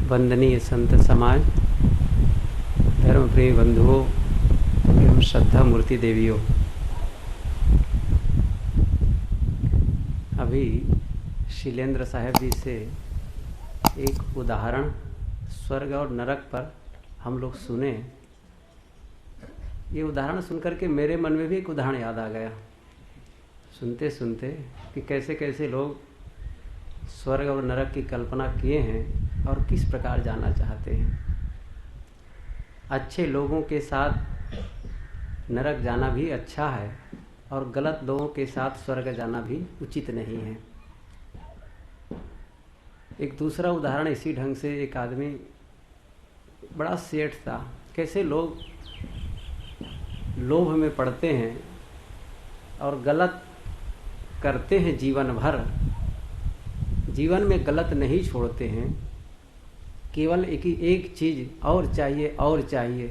वंदनीय संत समाज, धर्मप्रेमी बंधुओं एवं श्रद्धा मूर्ति देवियों, अभी शीलेंद्र साहब जी से एक उदाहरण स्वर्ग और नरक पर हम लोग सुने। ये उदाहरण सुनकर के मेरे मन में भी एक उदाहरण याद आ गया सुनते सुनते कि कैसे कैसे लोग स्वर्ग और नरक की कल्पना किए हैं और किस प्रकार जाना चाहते हैं। अच्छे लोगों के साथ नरक जाना भी अच्छा है और गलत लोगों के साथ स्वर्ग जाना भी उचित नहीं है। एक दूसरा उदाहरण इसी ढंग से, एक आदमी बड़ा सेठ था। कैसे लोग लोभ में पड़ते हैं और गलत करते हैं जीवन भर, जीवन में गलत नहीं छोड़ते हैं, केवल एक चीज़ और चाहिए,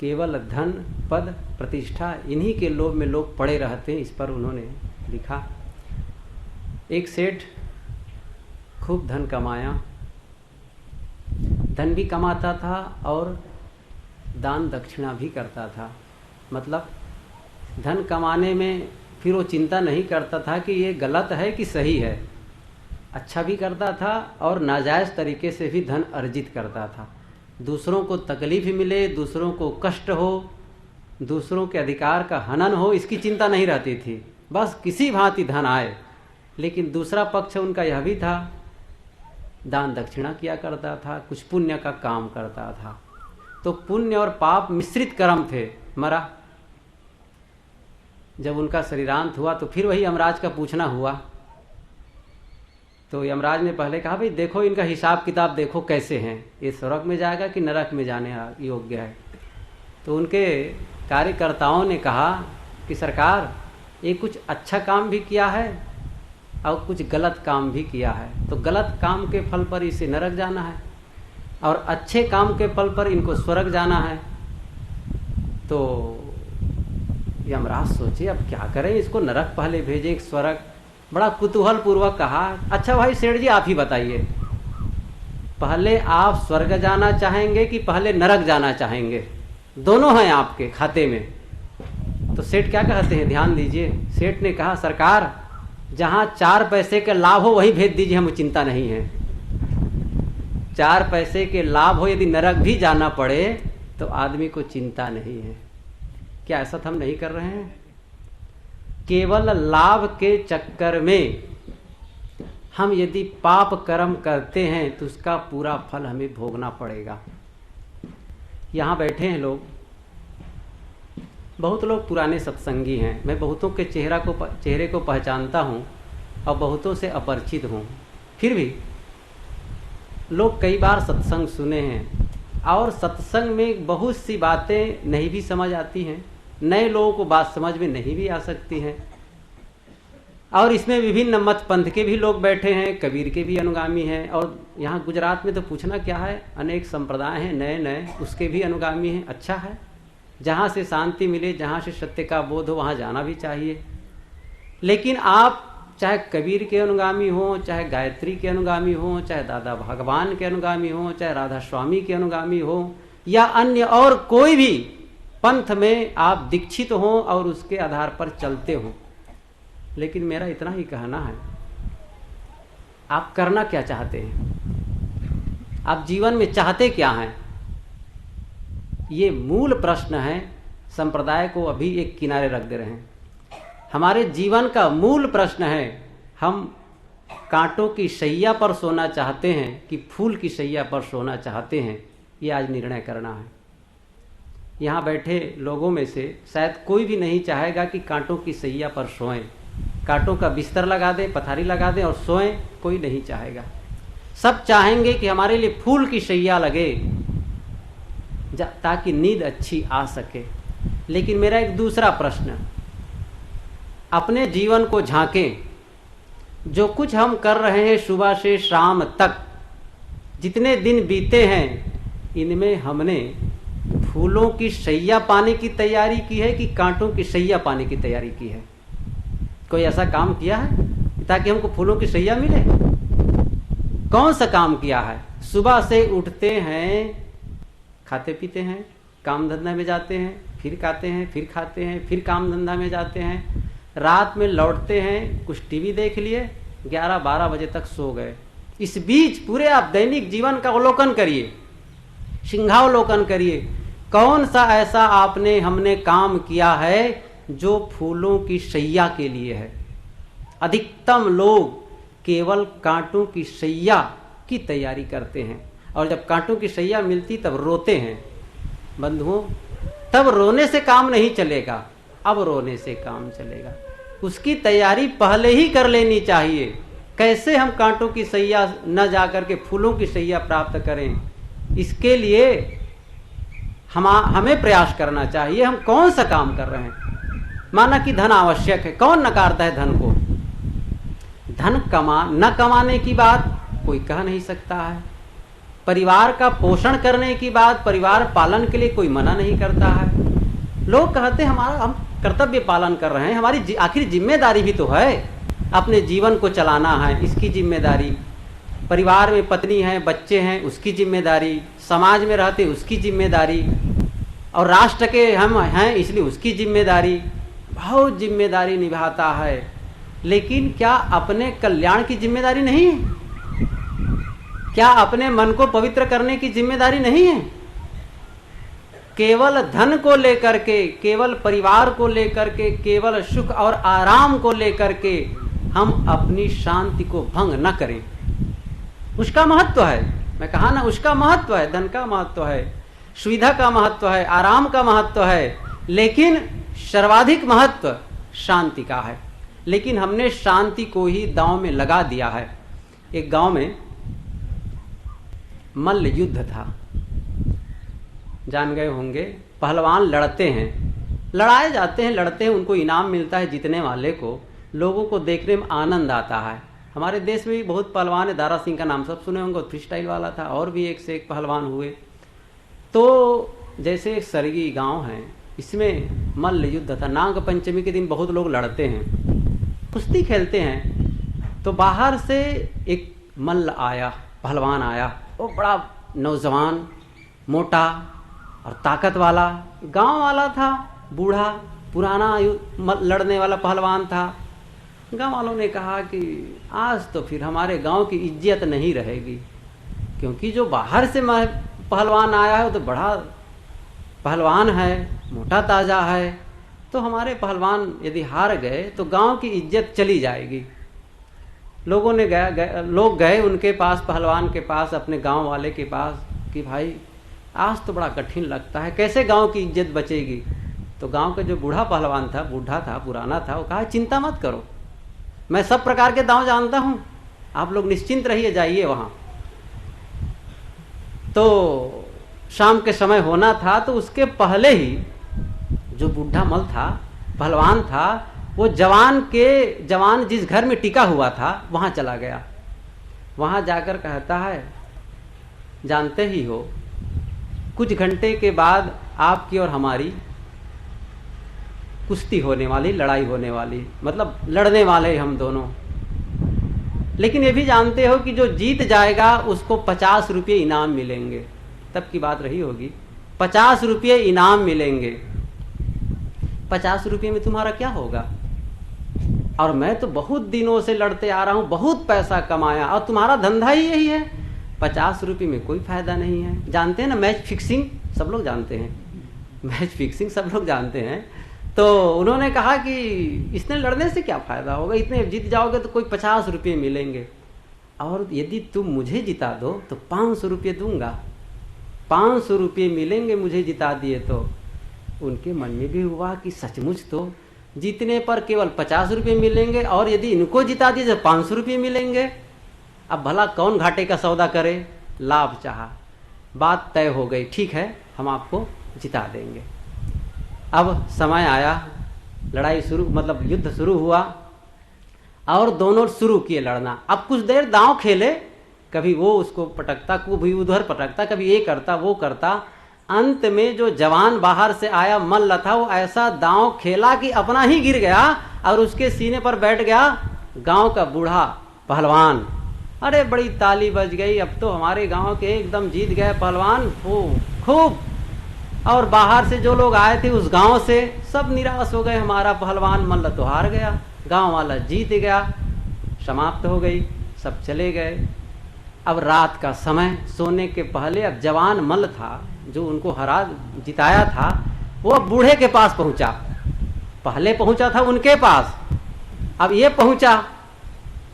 केवल धन पद प्रतिष्ठा, इन्हीं के लोभ में लोग पड़े रहते हैं। इस पर उन्होंने लिखा, एक सेठ खूब धन कमाया, धन भी कमाता था और दान दक्षिणा भी करता था। मतलब धन कमाने में फिर वो चिंता नहीं करता था कि ये गलत है कि सही है, अच्छा भी करता था और नाजायज़ तरीके से भी धन अर्जित करता था। दूसरों को तकलीफ मिले, दूसरों को कष्ट हो, दूसरों के अधिकार का हनन हो, इसकी चिंता नहीं रहती थी। बस किसी भांति धन आए। लेकिन दूसरा पक्ष उनका यह भी था, दान दक्षिणा किया करता था, कुछ पुण्य का काम करता था। तो पुण्य और पाप मिश्रित कर्म थे। मरा, जब उनका शरीरांत हुआ तो फिर वही यमराज का पूछना हुआ। तो यमराज ने पहले कहा, भाई देखो इनका हिसाब किताब देखो कैसे हैं, ये स्वर्ग में जाएगा कि नरक में जाने योग्य है। तो उनके कार्यकर्ताओं ने कहा कि सरकार, ये कुछ अच्छा काम भी किया है और कुछ गलत काम भी किया है, तो गलत काम के फल पर इसे नरक जाना है और अच्छे काम के फल पर इनको स्वर्ग जाना है। तो यमराज सोचे अब क्या करें, इसको नरक पहले भेजें स्वर्ग। बड़ा कुतूहल पूर्वक कहा, अच्छा भाई सेठ जी आप ही बताइए, पहले आप स्वर्ग जाना चाहेंगे कि पहले नरक जाना चाहेंगे? दोनों हैं आपके खाते में। तो सेठ क्या कहते हैं, ध्यान दीजिए। सेठ ने कहा, सरकार जहां 4 पैसे के लाभ हो वही भेज दीजिए, हमें चिंता नहीं है। 4 पैसे के लाभ हो, यदि नरक भी जाना पड़े तो आदमी को चिंता नहीं है। क्या ऐसा हम नहीं कर रहे हैं? केवल लाभ के चक्कर में हम यदि पाप कर्म करते हैं तो उसका पूरा फल हमें भोगना पड़ेगा। यहाँ बैठे हैं लोग, बहुत लोग पुराने सत्संगी हैं। मैं बहुतों के चेहरे को पहचानता हूँ और बहुतों से अपरिचित हूँ। फिर भी लोग कई बार सत्संग सुने हैं और सत्संग में बहुत सी बातें नहीं भी समझ आती हैं। नए लोगों को बात समझ में नहीं भी आ सकती हैं। और इसमें विभिन्न मत पंथ के भी लोग बैठे हैं, कबीर के भी अनुगामी हैं। और यहाँ गुजरात में तो पूछना क्या है, अनेक संप्रदाय हैं नए नए, उसके भी अनुगामी हैं। अच्छा है, जहाँ से शांति मिले, जहाँ से सत्य का बोध हो, वहाँ जाना भी चाहिए। लेकिन आप चाहे कबीर के अनुगामी हो, चाहे गायत्री के अनुगामी हो, चाहे दादा भगवान के अनुगामी हो, चाहे राधा स्वामी के अनुगामी हो, या अन्य और कोई भी पंथ में आप दीक्षित हो और उसके आधार पर चलते हो, लेकिन मेरा इतना ही कहना है, आप करना क्या चाहते हैं? आप जीवन में चाहते क्या हैं? ये मूल प्रश्न है। संप्रदाय को अभी एक किनारे रख दे रहे हैं। हमारे जीवन का मूल प्रश्न है, हम कांटों की शैया पर सोना चाहते हैं कि फूल की शैया पर सोना चाहते हैं? ये आज निर्णय करना है। यहाँ बैठे लोगों में से शायद कोई भी नहीं चाहेगा कि कांटों की शैया पर सोएं, कांटों का बिस्तर लगा दें, पथारी लगा दें और सोएं। कोई नहीं चाहेगा। सब चाहेंगे कि हमारे लिए फूल की शैया लगे ताकि नींद अच्छी आ सके। लेकिन मेरा एक दूसरा प्रश्न, अपने जीवन को झांकें। जो कुछ हम कर रहे हैं सुबह से शाम तक, जितने दिन बीते हैं, इनमें हमने फूलों की शैया पाने की तैयारी की है कि कांटों की शैया पाने की तैयारी की है? कोई ऐसा काम किया है ताकि हमको फूलों की शैया मिले? कौन सा काम किया है? सुबह से उठते हैं, खाते पीते हैं, काम धंधा में जाते हैं, फिर खाते हैं, फिर खाते हैं, फिर काम धंधा में जाते हैं, रात में लौटते हैं, कुछ टीवी देख लिए, 11-12 बजे तक सो गए। इस बीच पूरे आप दैनिक जीवन का अवलोकन करिए, सिंहावलोकन करिए, कौन सा ऐसा हमने काम किया है जो फूलों की शैया के लिए है। अधिकतम लोग केवल कांटों की शैया की तैयारी करते हैं, और जब कांटों की शैया मिलती तब रोते हैं। बंधुओं, तब रोने से काम नहीं चलेगा, अब रोने से काम चलेगा। उसकी तैयारी पहले ही कर लेनी चाहिए। कैसे हम कांटों की शैया न जाकर के फूलों की शैया प्राप्त करें, इसके लिए हमें प्रयास करना चाहिए। हम कौन सा काम कर रहे हैं? माना कि धन आवश्यक है, कौन नकारता है धन को? धन न कमाने की बात कोई कह नहीं सकता है। परिवार का पोषण करने की बात, परिवार पालन के लिए कोई मना नहीं करता है। लोग कहते हैं हम कर्तव्य पालन कर रहे हैं, हमारी आखिर जिम्मेदारी भी तो है, अपने जीवन को चलाना है, इसकी जिम्मेदारी। परिवार में पत्नी है, बच्चे हैं, उसकी जिम्मेदारी। समाज में रहते उसकी जिम्मेदारी, और राष्ट्र के हम हैं इसलिए उसकी जिम्मेदारी। बहुत जिम्मेदारी निभाता है, लेकिन क्या अपने कल्याण की जिम्मेदारी नहीं है? क्या अपने मन को पवित्र करने की जिम्मेदारी नहीं है? केवल धन को लेकर के, केवल परिवार को लेकर के, केवल सुख और आराम को लेकर के हम अपनी शांति को भंग न करें। उसका महत्व है, मैं कहा ना, उसका महत्व है, धन का महत्व है, सुविधा का महत्व है, आराम का महत्व है, लेकिन सर्वाधिक महत्व शांति का है। लेकिन हमने शांति को ही दांव में लगा दिया है। एक गांव में मल्ल युद्ध था, जान गए होंगे। पहलवान लड़ते हैं, लड़ाए जाते हैं, लड़ते हैं, उनको इनाम मिलता है जीतने वाले को। लोगों को देखने में आनंद आता है। हमारे देश में भी बहुत पहलवान है, दारा सिंह का नाम सब सुने होंगे, फ्री स्टाइल वाला था, और भी एक से एक पहलवान हुए। तो जैसे सरगी गांव है, इसमें मल्ल युद्ध था। नाग पंचमी के दिन बहुत लोग लड़ते हैं, कुश्ती खेलते हैं। तो बाहर से एक मल्ल आया, पहलवान आया, वो बड़ा नौजवान, मोटा और ताकत वाला गांव वाला था, बूढ़ा पुराना लड़ने वाला पहलवान था। गांव वालों ने कहा कि आज तो फिर हमारे गांव की इज्जत नहीं रहेगी, क्योंकि जो बाहर से पहलवान आया है वो तो बड़ा पहलवान है, मोटा ताजा है, तो हमारे पहलवान यदि हार गए तो गांव की इज्जत चली जाएगी। लोग गए उनके पास, पहलवान के पास, अपने गांव वाले के पास, कि भाई आज तो बड़ा कठिन लगता है, कैसे गांव की इज्जत बचेगी? तो गांव का जो बूढ़ा पहलवान था, बूढ़ा था, पुराना था, वो कहा चिंता मत करो, मैं सब प्रकार के दांव जानता हूं, आप लोग निश्चिंत रहिए, जाइए वहां। तो शाम के समय होना था, तो उसके पहले ही जो बूढ़ा मल था, पहलवान था, वो जवान जिस घर में टिका हुआ था वहां चला गया। वहां जाकर कहता है, जानते ही हो कुछ घंटे के बाद आपकी और हमारी कुश्ती होने वाली, लड़ाई होने वाली, मतलब लड़ने वाले हम दोनों। लेकिन ये भी जानते हो कि जो जीत जाएगा उसको 50 रुपये इनाम मिलेंगे। तब की बात रही होगी, 50 रुपये इनाम मिलेंगे। 50 रुपये में तुम्हारा क्या होगा? और मैं तो बहुत दिनों से लड़ते आ रहा हूं, बहुत पैसा कमाया, और तुम्हारा धंधा ही यही है, 50 रुपये में कोई फायदा नहीं है। जानते हैं ना मैच फिक्सिंग, सब लोग जानते हैं, मैच फिक्सिंग सब लोग जानते हैं। तो उन्होंने कहा कि इसने लड़ने से क्या फायदा होगा, इतने जीत जाओगे तो कोई 50 रुपये मिलेंगे, और यदि तुम मुझे जिता दो तो 500 रुपये दूंगा, 500 रुपये मिलेंगे मुझे जिता दिए तो। उनके मन में भी हुआ कि सचमुच तो जीतने पर केवल 50 रुपये मिलेंगे, और यदि इनको जिता दिए तो 500 रुपये मिलेंगे। अब भला कौन घाटे का सौदा करे? लाभ चाहा, बात तय हो गई, ठीक है हम आपको जिता देंगे। अब समय आया, लड़ाई शुरू, मतलब युद्ध शुरू हुआ, और दोनों शुरू किए लड़ना। अब कुछ देर दांव खेले, कभी वो उसको पटकता, कभी उधर पटकता, कभी ये करता वो करता। अंत में जो जवान बाहर से आया मल्ल था, वो ऐसा दांव खेला कि अपना ही गिर गया और उसके सीने पर बैठ गया गांव का बूढ़ा पहलवान। अरे बड़ी ताली बज गई, अब तो हमारे गांव के एकदम जीत गए पहलवान खूब। और बाहर से जो लोग आए थे उस गांव से सब निराश हो गए, हमारा पहलवान मल्ल तो हार गया, गांव वाला जीत गया, समाप्त हो गई, सब चले गए। अब रात का समय, सोने के पहले अब जवान मल्ल था जो उनको जिताया था, वो अब बूढ़े के पास पहुंचा। पहले पहुंचा था उनके पास, अब ये पहुंचा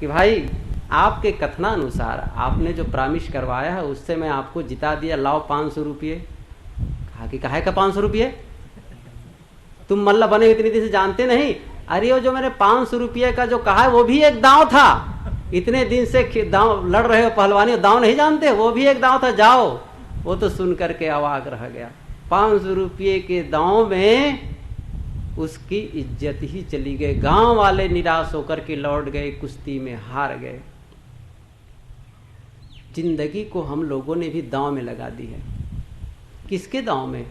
कि भाई आपके कथनानुसार आपने जो प्रामिश करवाया है उससे मैं आपको जिता दिया, लाओ 500 रुपये। कहा कि काहे का 500 रुपये, तुम मल्ल बने इतनी दिन से जानते नहीं? अरे वो जो मैंने 500 रुपये का जो कहा है वो भी एक दांव था, इतने दिन से दांव लड़ रहे हो पहलवानी, दांव नहीं जानते? वो भी एक दांव था, जाओ। वो तो सुन करके अवाक रह गया। 500 रुपये के दांव में उसकी इज्जत ही चली गई। गांव वाले निराश होकर के लौट गए, कुश्ती में हार गए। जिंदगी को हम लोगों ने भी दांव में लगा दी है। किसके दांव में?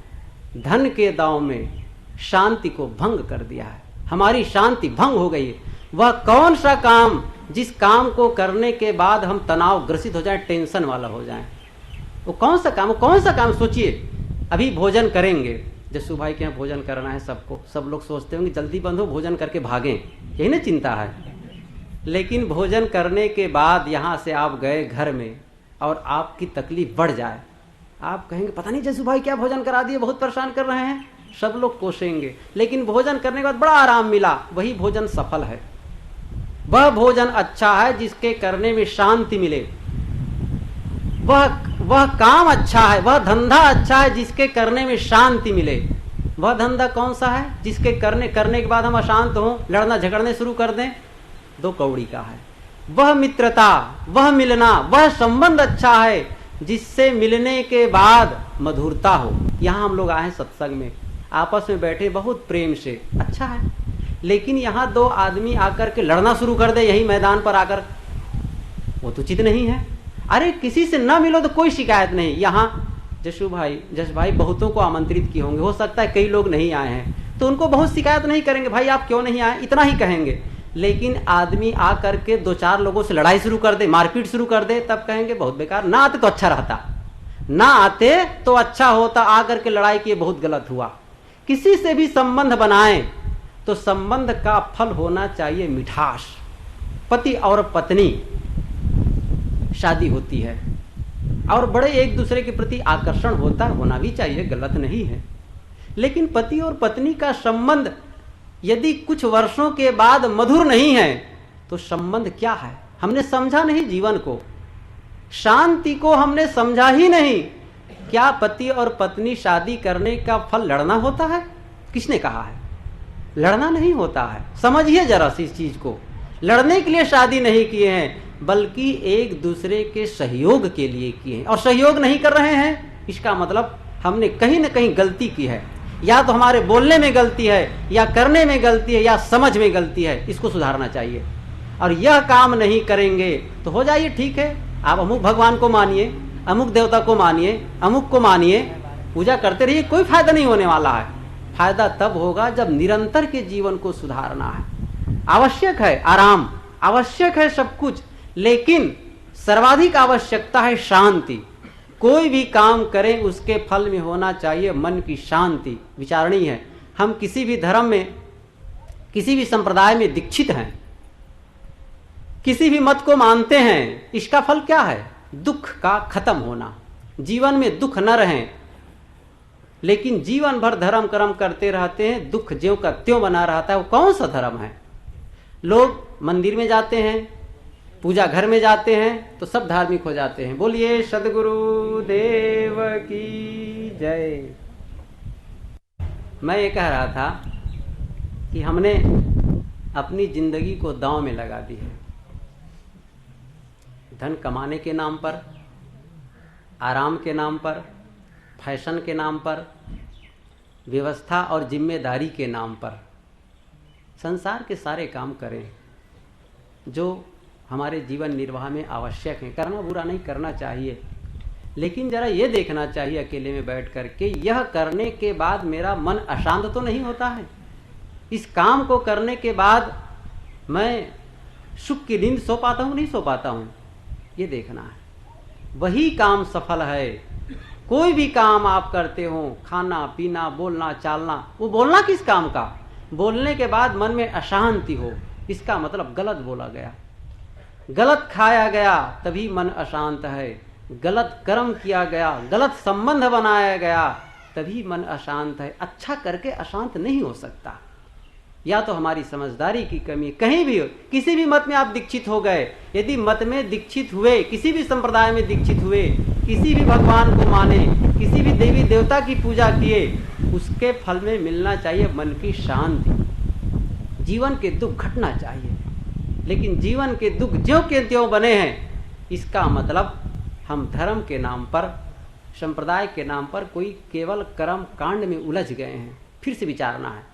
धन के दांव में शांति को भंग कर दिया है। हमारी शांति भंग हो गई है। वह कौन सा काम जिस काम को करने के बाद हम तनाव ग्रसित हो जाए, टेंशन वाला हो जाए, वो कौन सा काम? कौन सा काम सोचिए। अभी भोजन करेंगे, जसू भाई के यहाँ भोजन करना है सबको, सब लोग सोचते होंगे जल्दी बंद हो, भोजन करके भागें, यही ना चिंता है। लेकिन भोजन करने के बाद यहाँ से आप गए घर में और आपकी तकलीफ बढ़ जाए, आप कहेंगे पता नहीं जसू भाई क्या भोजन करा दिए, बहुत परेशान कर रहे हैं, सब लोग कोसेंगे। लेकिन भोजन करने के बाद बड़ा आराम मिला, वही भोजन सफल है। वह भोजन अच्छा है जिसके करने में शांति मिले, वह काम अच्छा है, वह धंधा अच्छा है जिसके करने में शांति मिले। वह धंधा कौन सा है जिसके करने के बाद हम अशांत हों, लड़ना झगड़ने शुरू कर दें? 2 कौड़ी का है। वह मित्रता, वह मिलना, वह संबंध अच्छा है जिससे मिलने के बाद मधुरता हो। यहाँ हम लोग आए सत्संग में, आपस में बैठे बहुत प्रेम से, अच्छा है। लेकिन यहाँ 2 आदमी आकर के लड़ना शुरू कर दे यही मैदान पर आकर, वो तो उचित नहीं है। अरे किसी से ना मिलो तो कोई शिकायत नहीं। यहाँ जस भाई बहुतों को आमंत्रित किए होंगे, हो सकता है कई लोग नहीं आए हैं, तो उनको बहुत शिकायत नहीं करेंगे, भाई आप क्यों नहीं आए, इतना ही कहेंगे। लेकिन आदमी आ करके 2-4 लोगों से लड़ाई शुरू कर दे, मारपीट शुरू कर दे, तब कहेंगे बहुत बेकार, ना आते तो अच्छा रहता, ना आते तो अच्छा होता, आकर के लड़ाई किए बहुत गलत हुआ। किसी से भी संबंध बनाएं तो संबंध का फल होना चाहिए मिठास। पति और पत्नी शादी होती है और बड़े एक दूसरे के प्रति आकर्षण होना भी चाहिए, गलत नहीं है। लेकिन पति और पत्नी का संबंध यदि कुछ वर्षों के बाद मधुर नहीं है तो संबंध क्या है? हमने समझा नहीं जीवन को, शांति को हमने समझा ही नहीं। क्या पति और पत्नी शादी करने का फल लड़ना होता है? किसने कहा है? लड़ना नहीं होता है। समझिए जरा सी इस चीज को, लड़ने के लिए शादी नहीं किए हैं, बल्कि एक दूसरे के सहयोग के लिए किए हैं। और सहयोग नहीं कर रहे हैं, इसका मतलब हमने कहीं ना कहीं गलती की है, या तो हमारे बोलने में गलती है, या करने में गलती है, या समझ में गलती है, इसको सुधारना चाहिए। और यह काम नहीं करेंगे तो हो जाइए ठीक है, आप अमुक भगवान को मानिए, अमुक देवता को मानिए, अमुक को मानिए, पूजा करते रहिए, कोई फायदा नहीं होने वाला है। फायदा तब होगा जब निरंतर के जीवन को सुधारना है। आवश्यक है आराम, आवश्यक है सब कुछ, लेकिन सर्वाधिक आवश्यकता है शांति। कोई भी काम करें उसके फल में होना चाहिए मन की शांति। विचारणीय है, हम किसी भी धर्म में, किसी भी संप्रदाय में दीक्षित हैं, किसी भी मत को मानते हैं, इसका फल क्या है? दुख का खत्म होना, जीवन में दुख न रहे। लेकिन जीवन भर धर्म कर्म करते रहते हैं, दुख ज्यों का त्यों बना रहता है। वो कौन सा धर्म है? लोग मंदिर में जाते हैं, पूजा घर में जाते हैं तो सब धार्मिक हो जाते हैं। बोलिए सद्गुरु देव की जय। मैं ये कह रहा था कि हमने अपनी जिंदगी को दांव में लगा दी है, धन कमाने के नाम पर, आराम के नाम पर, फैशन के नाम पर, व्यवस्था और जिम्मेदारी के नाम पर संसार के सारे काम करें जो हमारे जीवन निर्वाह में आवश्यक है। करना बुरा नहीं, करना चाहिए, लेकिन जरा ये देखना चाहिए अकेले में बैठ करके, यह करने के बाद मेरा मन अशांत तो नहीं होता है? इस काम को करने के बाद मैं सुख की नींद सो पाता हूँ, नहीं सो पाता हूँ? ये देखना है, वही काम सफल है। कोई भी काम आप करते हो, खाना पीना बोलना चालना, वो बोलना किस काम का? बोलने के बाद मन में अशांति हो, इसका मतलब गलत बोला गया, गलत खाया गया, तभी मन अशांत है। गलत कर्म किया गया, गलत संबंध बनाया गया, तभी मन अशांत है। अच्छा करके अशांत नहीं हो सकता। या तो हमारी समझदारी की कमी, कहीं भी किसी भी मत में आप दीक्षित हो गए, यदि मत में दीक्षित हुए, किसी भी संप्रदाय में दीक्षित हुए, किसी भी भगवान को माने, किसी भी देवी देवता की पूजा किए, उसके फल में मिलना चाहिए मन की शांति, जीवन के दुख घटना चाहिए। लेकिन जीवन के दुख ज्यों के त्यों बने हैं, इसका मतलब हम धर्म के नाम पर, संप्रदाय के नाम पर कोई केवल कर्म कांड में उलझ गए हैं। फिर से विचारना है।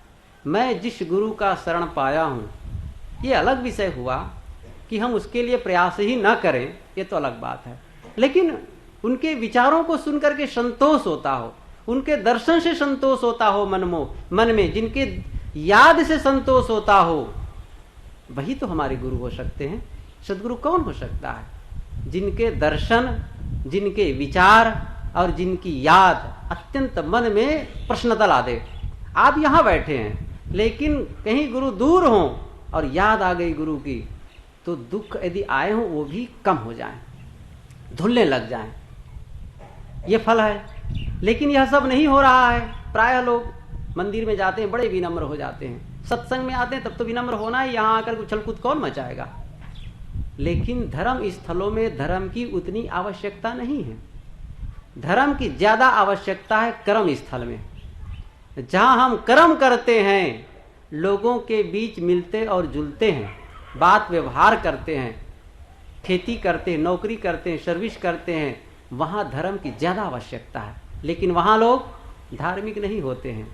मैं जिस गुरु का शरण पाया हूँ, ये अलग विषय हुआ कि हम उसके लिए प्रयास ही न करें, ये तो अलग बात है। लेकिन उनके विचारों को सुन करके संतोष होता हो, उनके दर्शन से संतोष होता हो मन में, जिनके याद से संतोष होता हो, वही तो हमारे गुरु हो सकते हैं। सदगुरु कौन हो सकता है? जिनके दर्शन, जिनके विचार और जिनकी याद अत्यंत मन में प्रश्नता ला दे। आप यहाँ बैठे हैं, लेकिन कहीं गुरु दूर हों और याद आ गई गुरु की, तो दुख यदि आए हों वो भी कम हो जाएं, धुलने लग जाएं। ये फल है। लेकिन यह सब नहीं हो रहा है। प्रायः लोग मंदिर में जाते हैं, बड़े विनम्र हो जाते हैं, सत्संग में आते हैं तब तो विनम्र होना है, यहाँ आकर उछल कूद कौन मचाएगा। लेकिन धर्म स्थलों में धर्म की उतनी आवश्यकता नहीं है। धर्म की ज्यादा आवश्यकता है कर्म स्थल में, जहां हम कर्म करते हैं, लोगों के बीच मिलते और जुलते हैं, बात व्यवहार करते हैं, खेती करते हैं, नौकरी करते हैं, सर्विस करते हैं, वहां धर्म की ज्यादा आवश्यकता है। लेकिन वहां लोग धार्मिक नहीं होते हैं।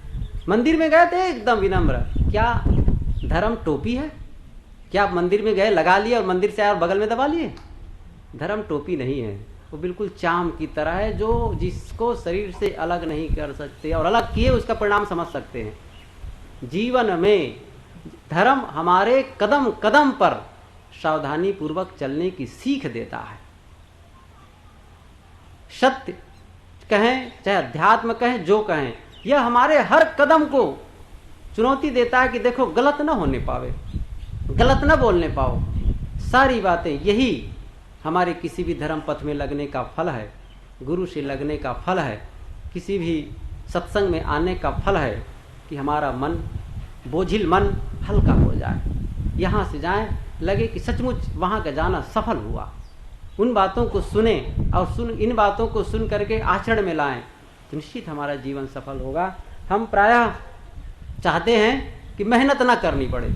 मंदिर में गए थे एकदम विनम्र, क्या धर्म टोपी है? क्या आप मंदिर में गए, लगा लिए और मंदिर से आए और बगल में दबा लिए? धर्म टोपी नहीं है, वो बिल्कुल चाम की तरह है, जो जिसको शरीर से अलग नहीं कर सकते, और अलग किए उसका परिणाम समझ सकते हैं। जीवन में धर्म हमारे कदम कदम पर सावधानी पूर्वक चलने की सीख देता है। सत्य कहें चाहे अध्यात्म कहें, जो कहें, यह हमारे हर कदम को चुनौती देता है कि देखो गलत न होने पावे, गलत न बोलने पाओ। सारी बातें यही हमारे किसी भी धर्म पथ में लगने का फल है, गुरु से लगने का फल है, किसी भी सत्संग में आने का फल है कि हमारा मन, बोझिल मन हल्का हो जाए, यहाँ से जाएं लगे कि सचमुच वहाँ का जाना सफल हुआ। उन बातों को सुने और इन बातों को सुन करके आचरण में लाएं तो निश्चित हमारा जीवन सफल होगा। हम प्रायः चाहते हैं कि मेहनत ना करनी पड़े।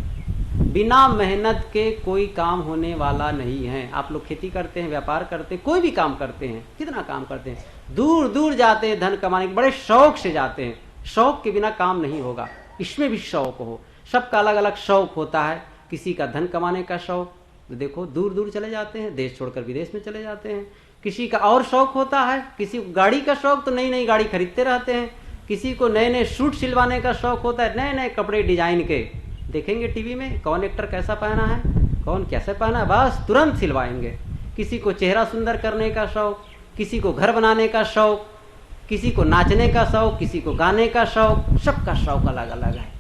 बिना मेहनत के कोई काम होने वाला नहीं है। आप लोग खेती करते हैं, व्यापार करते हैं, कोई भी काम करते हैं, कितना काम करते हैं, दूर दूर जाते हैं धन कमाने के, बड़े शौक से जाते हैं। शौक के बिना काम नहीं होगा, इसमें भी शौक हो। सबका अलग अलग शौक होता है। किसी का धन कमाने का शौक, तो देखो दूर दूर चले जाते हैं, देश छोड़कर विदेश में चले जाते हैं। किसी का और शौक होता है, किसी को गाड़ी का शौक, तो नई नई गाड़ी खरीदते रहते हैं। किसी को नए नए सूट सिलवाने का शौक होता है, नए नए कपड़े डिजाइन के देखेंगे टीवी में, कौन एक्टर कैसा पहना है, कौन कैसे पहना है, बस तुरंत सिलवाएंगे। किसी को चेहरा सुंदर करने का शौक, किसी को घर बनाने का शौक, किसी को नाचने का शौक, किसी को गाने का शौक, सबका शौक अलग अलग है।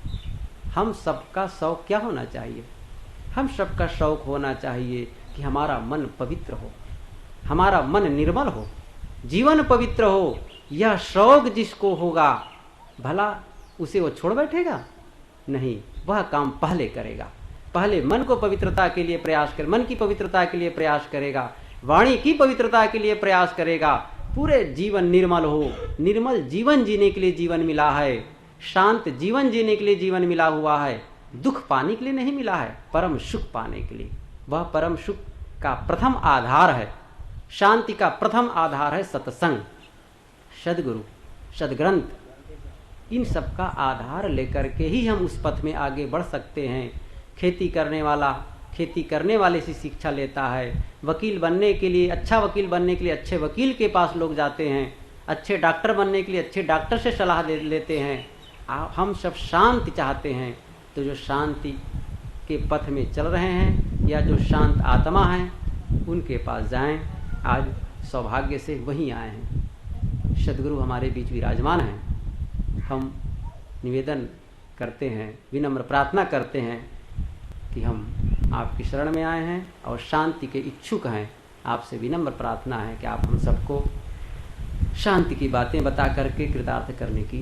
हम सबका शौक क्या होना चाहिए? हम सबका शौक होना चाहिए कि हमारा मन पवित्र हो, हमारा मन निर्मल हो, जीवन पवित्र हो। यह शौक जिसको होगा, भला उसे वो छोड़ बैठेगा? नहीं, वह काम पहले करेगा। पहले मन को पवित्रता के लिए प्रयास कर, मन की पवित्रता के लिए प्रयास करेगा, वाणी की पवित्रता के लिए प्रयास करेगा। पूरे जीवन निर्मल हो। निर्मल जीवन जीने के लिए जीवन मिला है, शांत जीवन जीने के लिए जीवन मिला हुआ है। दुख पाने के लिए नहीं मिला है, परम सुख पाने के लिए। वह परम सुख का प्रथम आधार है, शांति का प्रथम आधार है सत्संग, सदगुरु, सदग्रंथ। इन सब का आधार लेकर के ही हम उस पथ में आगे बढ़ सकते हैं। खेती करने वाला खेती करने वाले से शिक्षा लेता है। वकील बनने के लिए, अच्छा वकील बनने के लिए अच्छे वकील के पास लोग जाते हैं। अच्छे डॉक्टर बनने के लिए अच्छे डॉक्टर से सलाह लेते हैं। हम सब शांति चाहते हैं, तो जो शांति के पथ में चल रहे हैं या जो शांत आत्मा हैं, उनके पास जाएं। आज सौभाग्य से वहीं आए हैं, सद्गुरु हमारे बीच विराजमान हैं। हम निवेदन करते हैं, विनम्र प्रार्थना करते हैं कि हम आपकी शरण में आए हैं और शांति के इच्छुक हैं। आपसे विनम्र प्रार्थना है कि आप हम सबको शांति की बातें बता करके कृतार्थ करने की